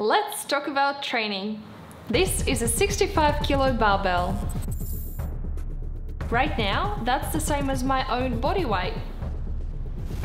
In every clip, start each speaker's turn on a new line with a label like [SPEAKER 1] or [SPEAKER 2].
[SPEAKER 1] Let's talk about training. This is a 65 kilo barbell. Right now, that's the same as my own body weight.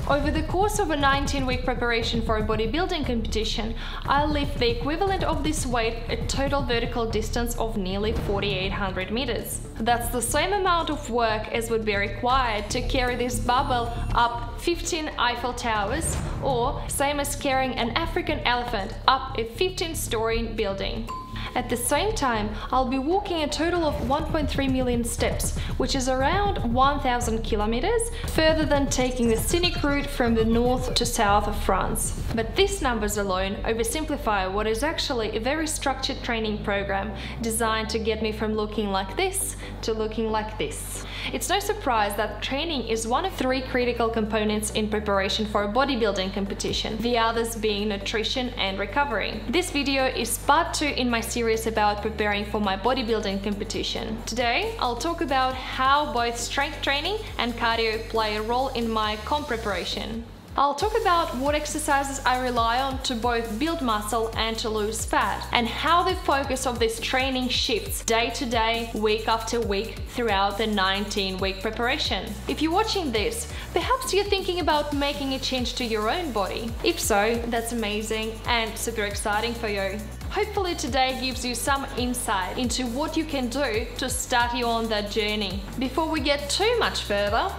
[SPEAKER 1] Over the course of a 19-week preparation for a bodybuilding competition, I'll lift the equivalent of this weight a total vertical distance of nearly 4,800 meters. That's the same amount of work as would be required to carry this barbell up 15 Eiffel Towers, or same as carrying an African elephant up a 15-story building. At the same time, I'll be walking a total of 1.3 million steps, which is around 1,000 kilometers, further than taking the scenic route from the north to south of France. But these numbers alone oversimplify what is actually a very structured training program designed to get me from looking like this to looking like this. It's no surprise that training is one of 3 critical components in preparation for a bodybuilding competition, the others being nutrition and recovery. This video is part 2 in my series about preparing for my bodybuilding competition. Today, I'll talk about how both strength training and cardio play a role in my comp preparation. I'll talk about what exercises I rely on to both build muscle and to lose fat, and how the focus of this training shifts day to day, week after week throughout the 19-week preparation. If you're watching this, perhaps you're thinking about making a change to your own body. If so, that's amazing and super exciting for you. Hopefully today gives you some insight into what you can do to start you on that journey. Before we get too much further,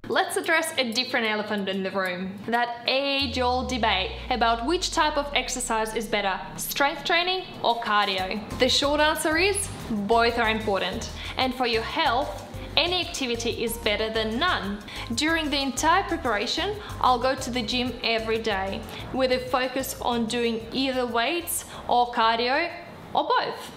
[SPEAKER 1] let's address a different elephant in the room. That age-old debate about which type of exercise is better, strength training or cardio. The short answer is, both are important. And for your health, any activity is better than none. During the entire preparation, I'll go to the gym every day, with a focus on doing either weights or cardio, or both.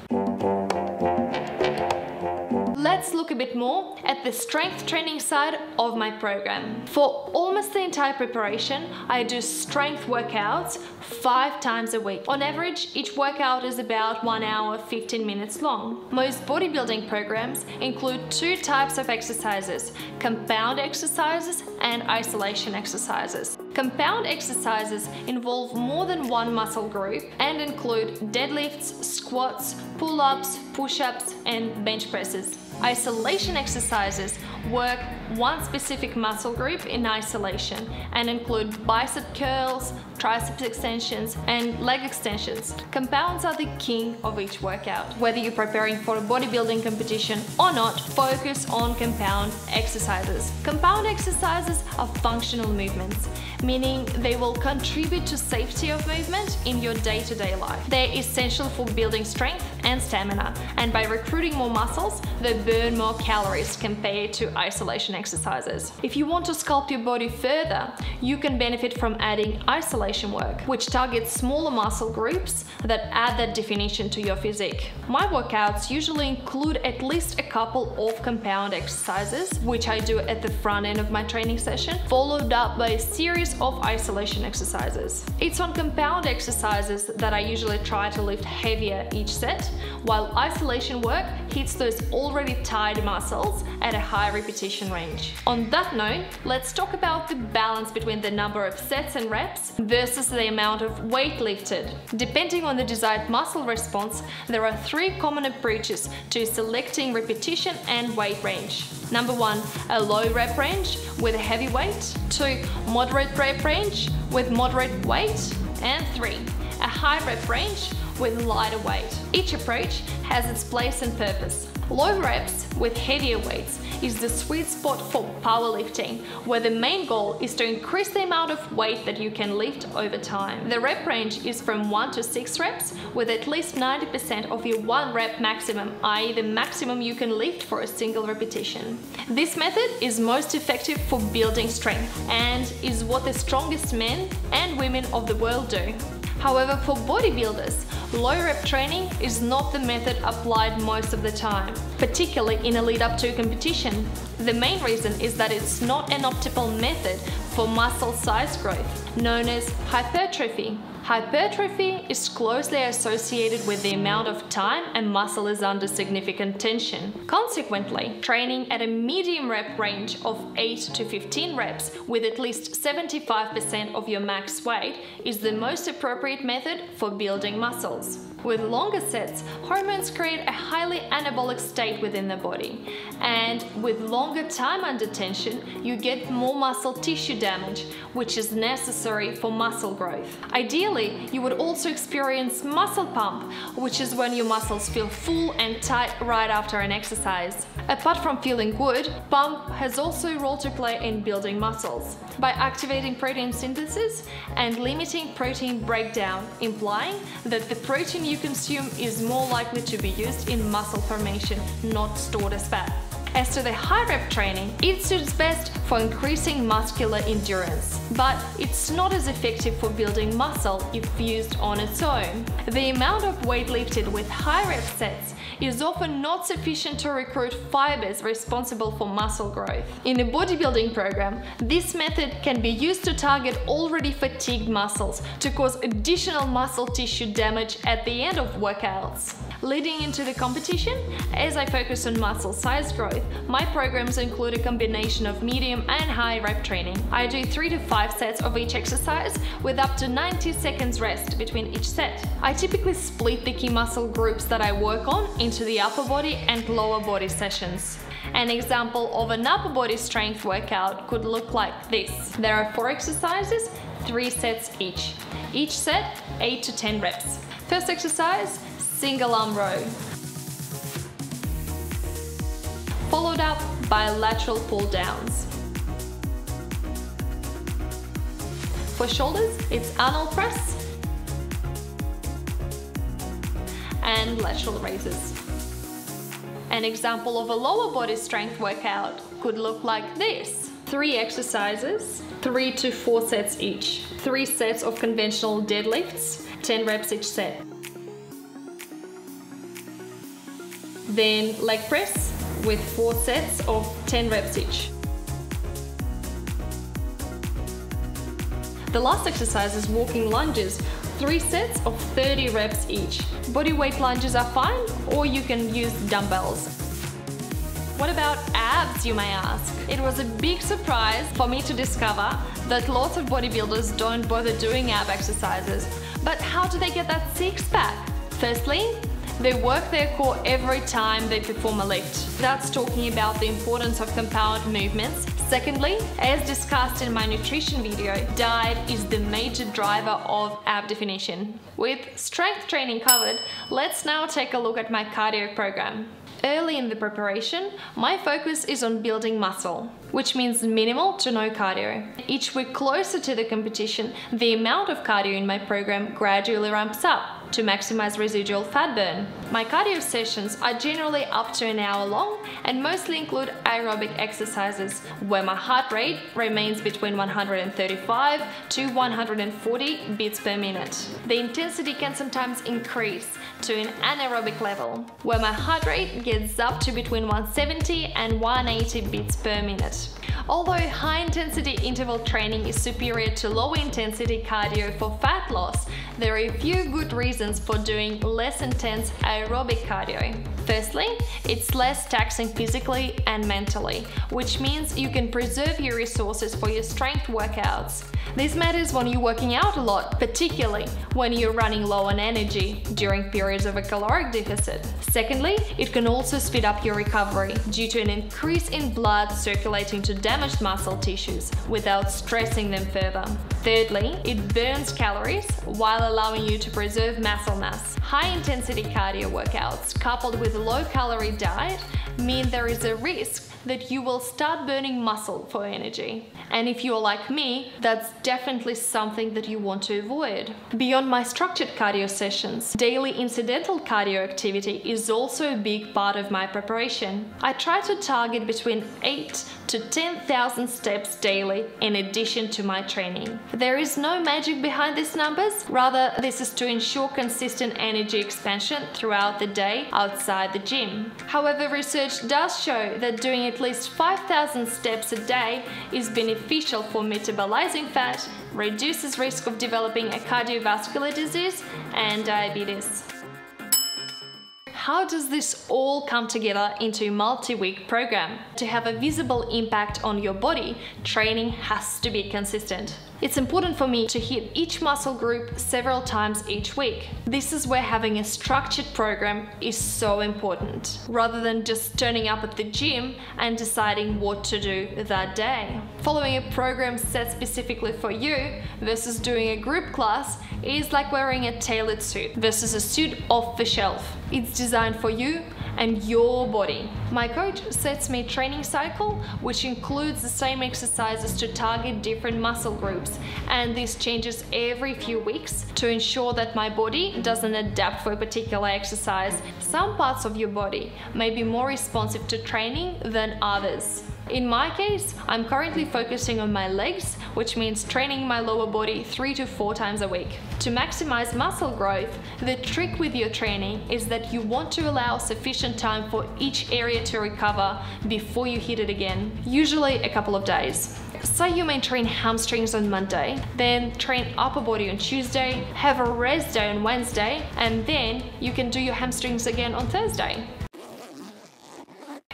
[SPEAKER 1] Let's look a bit more at the strength training side of my program. For almost the entire preparation, I do strength workouts 5 times a week. On average, each workout is about 1 hour, 15 minutes long. Most bodybuilding programs include 2 types of exercises: compound exercises and isolation exercises. Compound exercises involve more than one muscle group and include deadlifts, squats, pull-ups, push-ups, and bench presses. Isolation exercises work one specific muscle group in isolation and include bicep curls, triceps extensions, and leg extensions. Compounds are the king of each workout. Whether you're preparing for a bodybuilding competition or not, focus on compound exercises. Compound exercises are functional movements, meaning they will contribute to safety of movement in your day-to-day life. They're essential for building strength and stamina, and by recruiting more muscles, they burn more calories compared to isolation exercises. If you want to sculpt your body further, you can benefit from adding isolation work, which targets smaller muscle groups that add that definition to your physique. My workouts usually include at least a couple of compound exercises, which I do at the front end of my training session, followed up by a series of isolation exercises. It's on compound exercises that I usually try to lift heavier each set, while isolation work hits those already tired muscles at a high repetition range. On that note, let's talk about the balance between the number of sets and reps versus the amount of weight lifted. Depending on the desired muscle response, there are 3 common approaches to selecting repetition and weight range. Number 1, a low rep range with a heavy weight. 2, moderate rep range with moderate weight. And 3, a high rep range with lighter weight. Each approach has its place and purpose. Low reps with heavier weights is the sweet spot for powerlifting, where the main goal is to increase the amount of weight that you can lift over time. The rep range is from 1 to 6 reps, with at least 90% of your 1 rep maximum, i.e. the maximum you can lift for a single repetition. This method is most effective for building strength and is what the strongest men and women of the world do. However, for bodybuilders, low rep training is not the method applied most of the time, particularly in a lead up to a competition. The main reason is that it's not an optimal method for muscle size growth, known as hypertrophy. Hypertrophy is closely associated with the amount of time a muscle is under significant tension. Consequently, training at a medium rep range of 8 to 15 reps with at least 75% of your max weight is the most appropriate method for building muscles. With longer sets, hormones create a highly anabolic state within the body, and with longer time under tension, you get more muscle tissue damage, which is necessary for muscle growth. Ideally, you would also experience muscle pump, which is when your muscles feel full and tight right after an exercise. Apart from feeling good, pump has also a role to play in building muscles by activating protein synthesis and limiting protein breakdown, implying that the protein you consume is more likely to be used in muscle formation, not stored as fat. As to the high rep training, it suits best for increasing muscular endurance, but it's not as effective for building muscle if used on its own. The amount of weight lifted with high rep sets is often not sufficient to recruit fibers responsible for muscle growth. In a bodybuilding program, this method can be used to target already fatigued muscles to cause additional muscle tissue damage at the end of workouts. Leading into the competition, as I focus on muscle size growth, my programs include a combination of medium and high rep training. I do 3 to 5 sets of each exercise with up to 90 seconds rest between each set. I typically split the key muscle groups that I work on into the upper body and lower body sessions. An example of an upper body strength workout could look like this. There are 4 exercises, 3 sets each. Each set 8 to 10 reps. First exercise, single arm row, followed up by lateral pull downs. For shoulders, it's Arnold press and lateral raises. An example of a lower body strength workout could look like this. 3 exercises, 3 to 4 sets each. 3 sets of conventional deadlifts, 10 reps each set. Then leg press with 4 sets of 10 reps each. The last exercise is walking lunges, 3 sets of 30 reps each. Bodyweight lunges are fine, or you can use dumbbells. What about abs, you may ask? It was a big surprise for me to discover that lots of bodybuilders don't bother doing ab exercises. But how do they get that six-pack? Firstly, they work their core every time they perform a lift. That's talking about the importance of compound movements. Secondly, as discussed in my nutrition video, diet is the major driver of ab definition. With strength training covered, let's now take a look at my cardio program. Early in the preparation, my focus is on building muscle, which means minimal to no cardio. Each week closer to the competition, the amount of cardio in my program gradually ramps up to maximize residual fat burn. My cardio sessions are generally up to an hour long and mostly include aerobic exercises where my heart rate remains between 135 to 140 beats per minute. The intensity can sometimes increase to an anaerobic level where my heart rate gets up to between 170 and 180 beats per minute. Although high-intensity interval training is superior to low-intensity cardio for fat loss, there are a few good reasons for doing less intense aerobic cardio. Firstly, it's less taxing physically and mentally, which means you can preserve your resources for your strength workouts. This matters when you're working out a lot, particularly when you're running low on energy during periods of a caloric deficit. Secondly, it can also speed up your recovery due to an increase in blood circulating to damaged muscle tissues without stressing them further. Thirdly, it burns calories while allowing you to preserve muscle mass. High-intensity cardio workouts coupled with a low-calorie diet mean there is a risk that you will start burning muscle for energy. And if you're like me, that's definitely something that you want to avoid. Beyond my structured cardio sessions, daily incidental cardio activity is also a big part of my preparation. I try to target between 8 to 10,000 steps daily in addition to my training. There is no magic behind these numbers, rather this is to ensure consistent energy expansion throughout the day outside the gym. However, research does show that doing at least 5,000 steps a day is beneficial for metabolizing fat, reduces risk of developing a cardiovascular disease and diabetes. How does this all come together into a multi-week program? To have a visible impact on your body, training has to be consistent. It's important for me to hit each muscle group several times each week. This is where having a structured program is so important, rather than just turning up at the gym and deciding what to do that day. Following a program set specifically for you versus doing a group class is like wearing a tailored suit versus a suit off the shelf. It's designed for you and your body. My coach sets me a training cycle which includes the same exercises to target different muscle groups, and this changes every few weeks to ensure that my body doesn't adapt for a particular exercise. Some parts of your body may be more responsive to training than others. In my case, I'm currently focusing on my legs, which means training my lower body 3 to 4 times a week. To maximize muscle growth, the trick with your training is that you want to allow sufficient time for each area to recover before you hit it again, usually a couple of days. Say you may train hamstrings on Monday, then train upper body on Tuesday, have a rest day on Wednesday, and then you can do your hamstrings again on Thursday.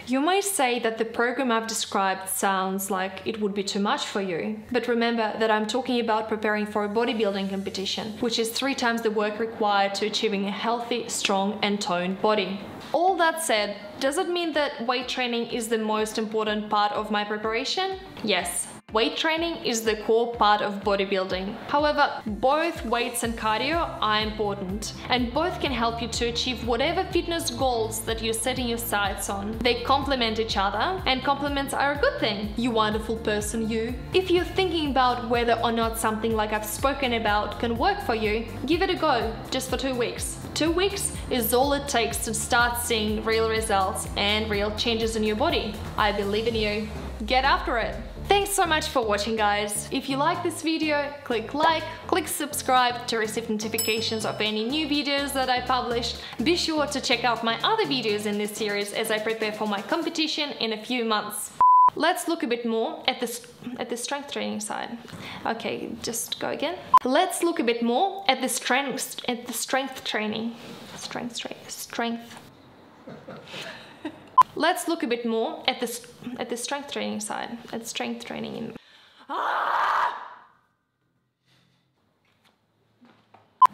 [SPEAKER 1] You may say that the program I've described sounds like it would be too much for you, but remember that I'm talking about preparing for a bodybuilding competition, which is 3 times the work required to achieving a healthy, strong and toned body. All that said, does it mean that weight training is the most important part of my preparation? Yes. Weight training is the core part of bodybuilding. However, both weights and cardio are important, and both can help you to achieve whatever fitness goals that you're setting your sights on. They complement each other, and compliments are a good thing, you wonderful person you. If you're thinking about whether or not something like I've spoken about can work for you, give it a go, just for 2 weeks. 2 weeks is all it takes to start seeing real results and real changes in your body. I believe in you. Get after it. Thanks so much for watching, guys. If you like this video, click like, click subscribe to receive notifications of any new videos that I publish. Be sure to check out my other videos in this series as I prepare for my competition in a few months. Let's look a bit more at the strength training side. Okay, just go again. Let's look a bit more at the strength training. Let's look a bit more at the strength training side. At strength training.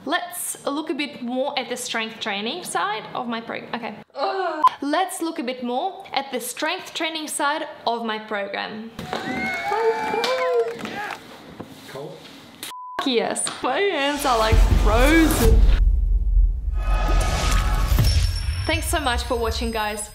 [SPEAKER 1] Let's look a bit more at the strength training side of my program. Okay. Let's look a bit more at the strength training side of my program.
[SPEAKER 2] Cold?
[SPEAKER 1] Yes, my hands are like frozen. Thanks so much for watching, guys.